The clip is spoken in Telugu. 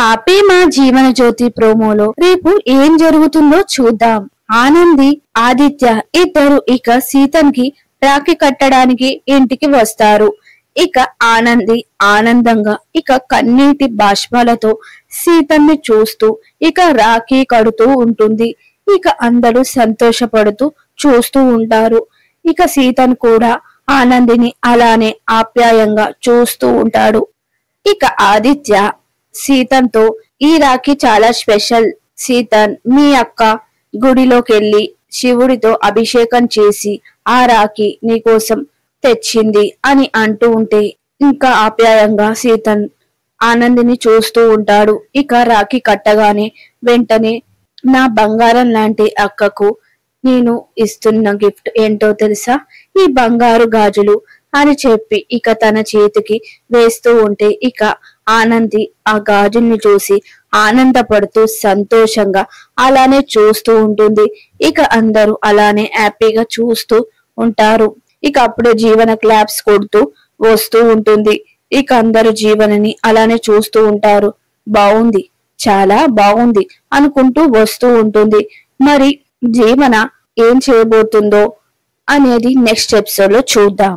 పాపే మా జీవన జ్యోతి ప్రోమోలో రేపు ఏం జరుగుతుందో చూద్దాం. ఆనంది, ఆదిత్య ఇద్దరు ఇక సీతన్ కి రాఖీ కట్టడానికి ఇంటికి వస్తారు. ఇక ఆనంది ఆనందంగా ఇక కన్నీటి బాష్పాలతో సీతన్ని చూస్తూ ఇక రాఖీ కడుతూ ఉంటుంది. ఇక అందరూ సంతోషపడుతూ చూస్తూ ఉంటారు. ఇక సీతన్ కూడా ఆనందిని అలానే ఆప్యాయంగా చూస్తూ ఉంటాడు. ఇక ఆదిత్య సీతన్తో ఈ రాఖీ చాలా స్పెషల్ సీతన్, మీ అక్క గుడిలోకెళ్ళి శివుడితో అభిషేకం చేసి ఆ రాఖీ నీకోసం తెచ్చింది అని అంటూ ఉంటే ఇంకా ఆప్యాయంగా సీతన్ ఆనందిని చూస్తూ ఉంటాడు. ఇక రాఖీ కట్టగానే వెంటనే నా బంగారం లాంటి అక్కకు నేను ఇస్తున్న గిఫ్ట్ ఏంటో తెలుసా, ఈ బంగారు గాజులు అని చెప్పి ఇక తన చేతికి వేస్తూ ఉంటే ఇక ఆనంది ఆ గాజుల్ని చూసి ఆనందపడుతూ సంతోషంగా అలానే చూస్తూ ఉంటుంది. ఇక అందరూ అలానే హ్యాపీగా చూస్తూ ఉంటారు. ఇక అప్పుడే జీవన క్లాప్స్ కొడుతూ వస్తూ ఉంటుంది. ఇక అందరూ జీవనని అలానే చూస్తూ ఉంటారు. బాగుంది, చాలా బాగుంది అనుకుంటూ వస్తూ ఉంటుంది. మరి జీవన ఏం చేయబోతుందో అనేది నెక్స్ట్ ఎపిసోడ్ లో చూద్దాం.